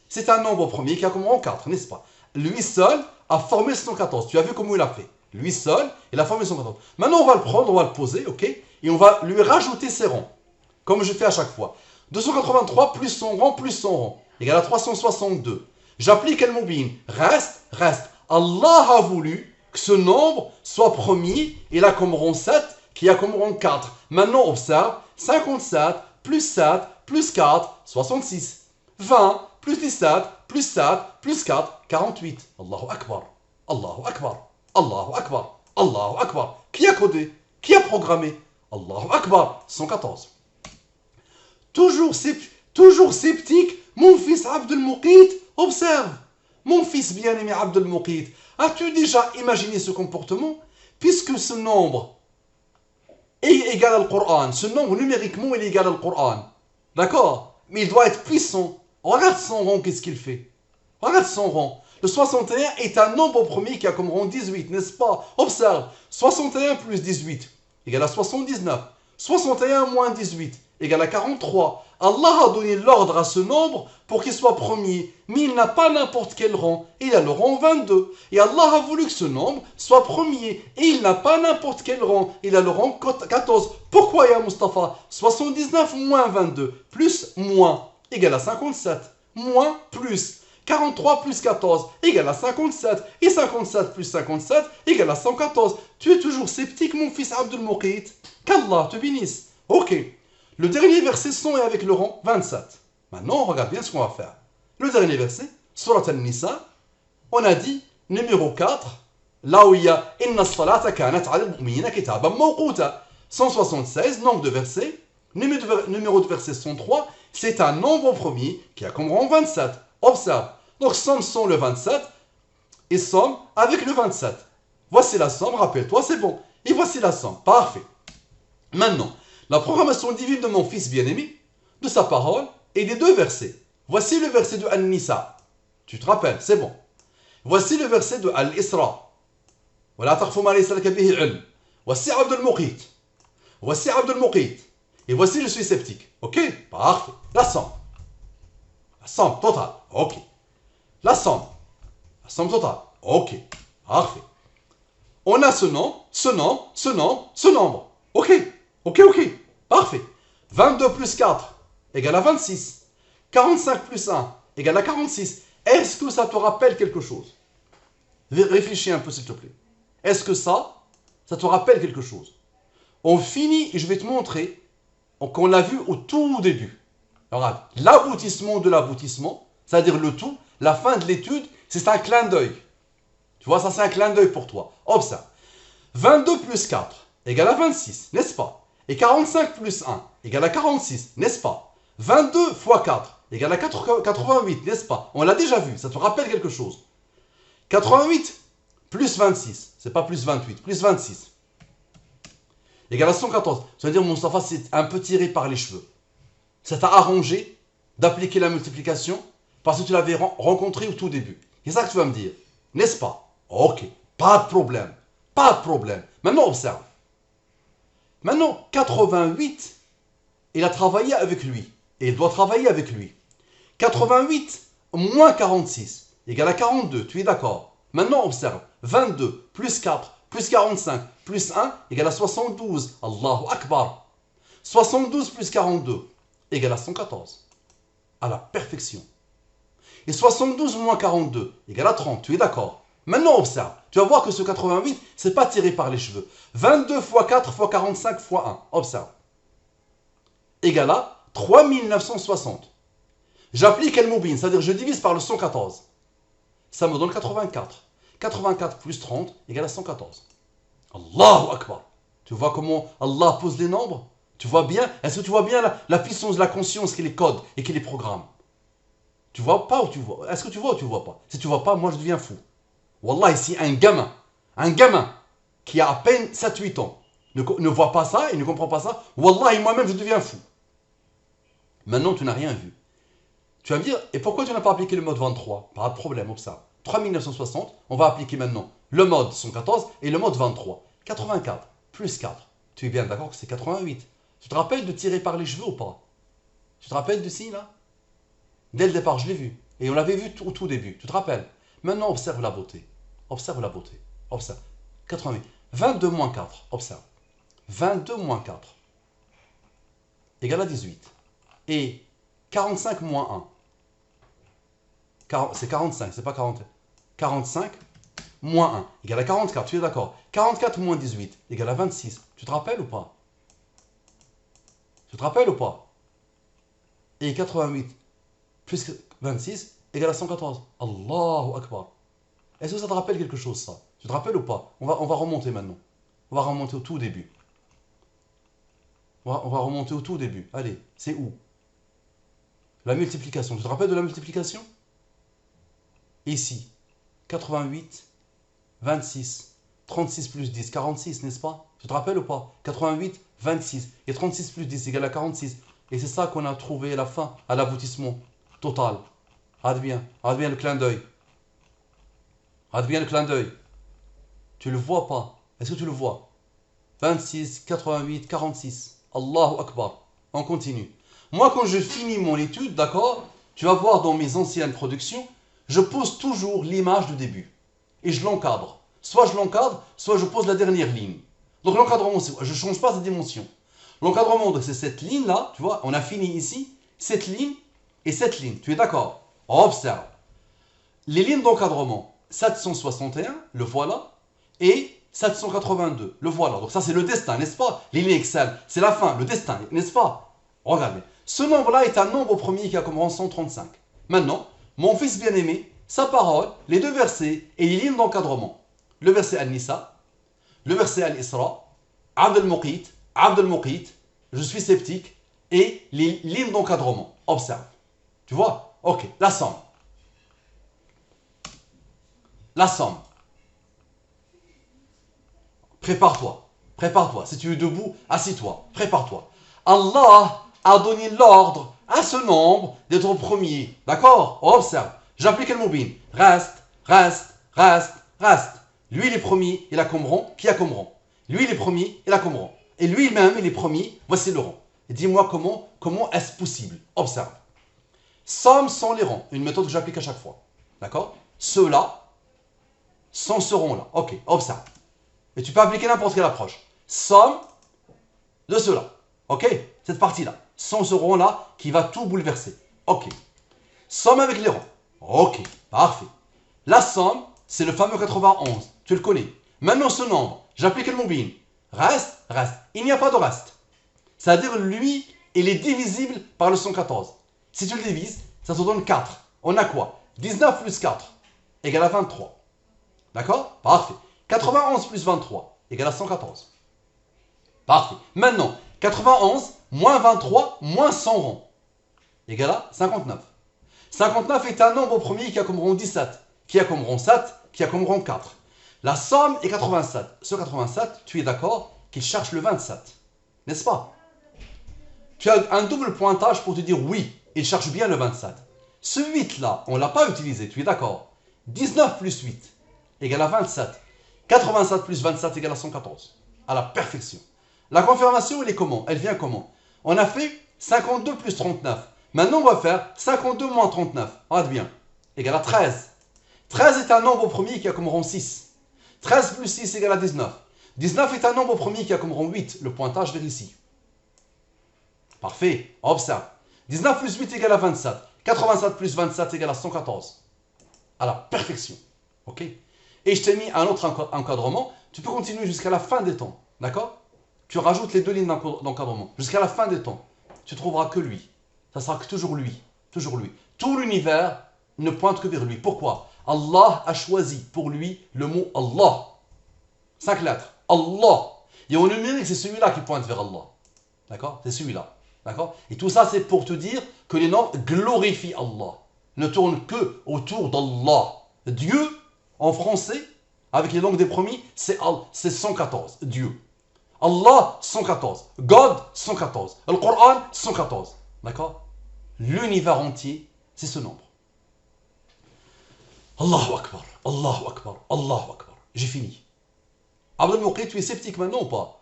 C'est un nombre premier qui a comme rang 4, n'est-ce pas? Lui seul a formé 114. Tu as vu comment il a fait? Lui seul, il a formé 114. Maintenant, on va le prendre, on va le poser, ok? Et on va lui rajouter ses rangs, comme je fais à chaque fois. 283 plus son rang, égale à 362. J'applique le moubin. Reste. Allah a voulu que ce nombre soit premier. Il a comme rang 7, qui a comme rang 4. Maintenant, observe. 57 plus 7 plus 4, 66. 20 plus 17 plus 7 plus 4, 48. Allahu Akbar. Allahu Akbar. Allahu Akbar. Allahu Akbar. Qui a codé? Qui a programmé? Allahu Akbar. 114. Toujours sceptique, mon fils Abd al-Muqit, observe. Mon fils bien-aimé Abd al-Muqit, as-tu déjà imaginé ce comportement? Puisque ce nombre est égal au Coran. Ce nombre numériquement il est égal au Coran. D'accord? Mais il doit être puissant. Regarde son rang, qu'est-ce qu'il fait? Regarde son rang. Le 61 est un nombre premier qui a comme rang 18, n'est-ce pas? Observe. 61 plus 18 égale à 79. 61 moins 18 égale à 43. Allah a donné l'ordre à ce nombre pour qu'il soit premier, mais il n'a pas n'importe quel rang. Il a le rang 22. Et Allah a voulu que ce nombre soit premier, et il n'a pas n'importe quel rang. Il a le rang 14. Pourquoi, ya Mustafa? 79 moins 22 plus moins égale à 57. Moins plus 43 plus 14 égale à 57. Et 57 plus 57 égale à 114. Tu es toujours sceptique, mon fils Abdul Muqit? Qu'Allah te bénisse. Ok. Le dernier verset sont avec le rang 27. Maintenant, on regarde bien ce qu'on va faire. Le dernier verset, Surat Al-Nisa, on a dit numéro 4, là où il y a Inna as-salata kanat 'ala al-mu'minina kitaban mawquta. 176, nombre de versets. Numéro de verset 103, c'est un nombre premier qui a comme rang 27. Observe. Donc, somme sont le 27 et somme avec le 27. Voici la somme, rappelle-toi, c'est bon. Et voici la somme. Parfait. Maintenant, la programmation divine de mon fils bien-aimé, de sa parole et des deux versets. Voici le verset de An-Nisa. Tu te rappelles, c'est bon. Voici le verset de Al-Isra. Voici Abdul Muqit. Voici Abdul Muqit. Et voici je suis sceptique. Ok? Parfait. La somme. La somme totale. Ok. La somme. La somme totale. Ok. Parfait. On a ce nom, ce nom, ce nom, ce nombre. Ok. Ok. Parfait. 22 plus 4 égale à 26. 45 plus 1 égale à 46. Est-ce que ça te rappelle quelque chose? Réfléchis un peu s'il te plaît. Est-ce que ça te rappelle quelque chose? On finit et je vais te montrer qu'on l'a vu au tout début. Regarde, l'aboutissement de l'aboutissement, c'est-à-dire le tout, la fin de l'étude, c'est un clin d'œil. Tu vois, ça c'est un clin d'œil pour toi. Observe. 22 plus 4 égale à 26, n'est-ce pas? Et 45 plus 1 égale à 46, n'est-ce pas? 22 fois 4 égale à 88, n'est-ce pas? On l'a déjà vu, ça te rappelle quelque chose. 88 plus 26, c'est pas plus 28, plus 26, égale à 114. Ça veut dire, Moustapha, c'est un peu tiré par les cheveux. Ça t'a arrangé d'appliquer la multiplication parce que tu l'avais rencontré au tout début. C'est ça que tu vas me dire, n'est-ce pas? Ok, pas de problème, pas de problème. Maintenant, observe. Maintenant, 88, il a travaillé avec lui. Et il doit travailler avec lui. 88 moins 46 égale à 42. Tu es d'accord? Maintenant, observe. 22 plus 4 plus 45 plus 1 égale à 72. Allahu Akbar. 72 plus 42 égale à 114. À la perfection. Et 72 moins 42 égale à 30. Tu es d'accord? Maintenant, observe. Tu vas voir que ce 88, c'est pas tiré par les cheveux. 22 fois 4 fois 45 fois 1. Observe. Égale à 3960. J'applique El-Moubin, c'est-à-dire je divise par le 114. Ça me donne 84. 84 plus 30 égale à 114. Allahu Akbar. Tu vois comment Allah pose les nombres? Tu vois bien? Est-ce que tu vois bien la puissance de la conscience qui les code et qui les programme? Tu vois pas ou tu vois? Est-ce que tu vois ou tu vois pas? Si tu vois pas, moi je deviens fou. Wallah, ici, un gamin qui a à peine 7-8 ans, ne voit pas ça et ne comprend pas ça. Wallah, et moi-même, je deviens fou. Maintenant, tu n'as rien vu. Tu vas me dire, et pourquoi tu n'as pas appliqué le mode 23? Pas de problème, observe. 3960, on va appliquer maintenant le mode 114 et le mode 23. 84 plus 4. Tu es bien d'accord que c'est 88. Tu te rappelles de tirer par les cheveux ou pas? Tu te rappelles de ci, là? Dès le départ, je l'ai vu. Et on l'avait vu au tout début. Tu te rappelles? Maintenant, observe la beauté. Observe la beauté. Observe. 88. 22 moins 4. Observe. 22 moins 4 égale à 18. Et 45 moins 1. C'est 45, c'est pas 41. 45 moins 1 égale à 44. Tu es d'accord? 44 moins 18 égale à 26. Tu te rappelles ou pas? Tu te rappelles ou pas? Et 88 plus 26 égale à 114. Allahu Akbar. Est-ce que ça te rappelle quelque chose, ça? Tu te rappelles ou pas? On va remonter maintenant. On va remonter au tout début. On va remonter au tout début. Allez, c'est où? La multiplication. Tu te rappelles de la multiplication? Ici, 88, 26, 36 plus 10, 46, n'est-ce pas? Tu te rappelles ou pas? 88, 26. Et 36 plus 10 égale à 46. Et c'est ça qu'on a trouvé à la fin, à l'aboutissement total. Regarde bien le clin d'œil. Regarde bien le clin d'œil. Tu le vois pas? Est-ce que tu le vois? 26, 88, 46. Allahu Akbar. On continue. Moi, quand je finis mon étude, d'accord, tu vas voir dans mes anciennes productions, je pose toujours l'image du début. Et je l'encadre. Soit je l'encadre, soit je pose la dernière ligne. Donc l'encadrement, je ne change pas cette dimension. L'encadrement, c'est cette ligne-là, tu vois, on a fini ici, cette ligne et cette ligne. Tu es d'accord? Observe. Les lignes d'encadrement, 761, le voilà, et 782, le voilà. Donc ça, c'est le destin, n'est-ce pas? Les lignes Excel, c'est la fin, le destin, n'est-ce pas? Regardez. Ce nombre-là est un nombre premier qui a comme rang 135. Maintenant, mon fils bien-aimé, sa parole, les deux versets et les lignes d'encadrement. Le verset Al-Nisa, le verset Al-Isra, Abd al-Muqit, je suis sceptique, et les lignes d'encadrement. Observe. Tu vois? Ok, la somme. La somme. Prépare-toi. Si tu es debout, assis-toi. Prépare-toi. Allah a donné l'ordre à ce nombre d'être premier. D'accord? Observe. J'applique le mobile. Reste. Lui, il est premier, il a comme rang. Qui a comme rang? Lui, il est premier, il a comme rang. Et lui-même, il est premier. Voici le rang. Dis-moi comment est-ce possible? Observe. Somme sans les rangs. Une méthode que j'applique à chaque fois. D'accord? Ceux-là sans ce rang-là. Ok, observe. Et tu peux appliquer n'importe quelle approche. Somme de cela. Ok? Cette partie-là. Sans ce rond-là qui va tout bouleverser. Ok. Somme avec les rangs. Ok. Parfait. La somme, c'est le fameux 91. Tu le connais. Maintenant, ce nombre, j'applique le mobile. Reste. Il n'y a pas de reste. C'est-à-dire, lui, il est divisible par le 114. Si tu le divises, ça te donne 4. On a quoi? 19 plus 4 égale à 23. D'accord? Parfait. 91 plus 23 égale à 114. Parfait. Maintenant, 91 moins 23 moins 100 rangs égale à 59. 59 est un nombre premier qui a comme rang 17, qui a comme rang 7, qui a comme rang 4. La somme est 87. Ce 87, tu es d'accord qu'il cherche le 27. N'est-ce pas? Tu as un double pointage pour te dire oui, il cherche bien le 27. Ce 8-là, on ne l'a pas utilisé, tu es d'accord? 19 plus 8 égale à 27. 87 plus 27 égale à 114. À la perfection. La confirmation, elle est comment? Elle vient comment? On a fait 52 plus 39. Maintenant, on va faire 52 moins 39. Regarde bien. Égale à 13. 13 est un nombre premier qui a comme rang 6. 13 plus 6 égale à 19. 19 est un nombre premier qui a comme rang 8. Le pointage vers ici. Parfait. Observe. 19 plus 8 égale à 27. 87 plus 27 égale à 114. À la perfection. Ok? Et je t'ai mis un autre encadrement. Tu peux continuer jusqu'à la fin des temps. D'accord? Tu rajoutes les deux lignes d'encadrement. Jusqu'à la fin des temps. Tu trouveras que lui. Ça sera que toujours lui. Toujours lui. Tout l'univers ne pointe que vers lui. Pourquoi? Allah a choisi pour lui le mot Allah. 5 lettres. Allah. Et au numérique, c'est celui-là qui pointe vers Allah. D'accord? C'est celui-là. D'accord? Et tout ça, c'est pour te dire que les noms glorifient Allah. Ne tournent que autour d'Allah. Dieu, en français, avec les langues des premiers, c'est 114. Dieu. Allah, 114. God, 114. Le Coran, 114. D'accord? L'univers entier, c'est ce nombre. Allahu Akbar. Allahu Akbar. Allahu Akbar. J'ai fini. Abd al-Muqit, tu es sceptique maintenant ou pas?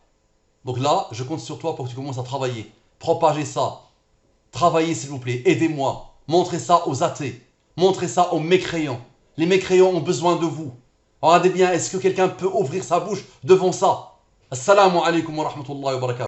Donc là, je compte sur toi pour que tu commences à travailler. Propagez ça. Travaillez, s'il vous plaît. Aidez-moi. Montrez ça aux athées. Montrez ça aux mécréants. Les mécréants ont besoin de vous. Regardez bien, est-ce que quelqu'un peut ouvrir sa bouche devant ça? Assalamu alaikum wa rahmatullahi wa barakatuh.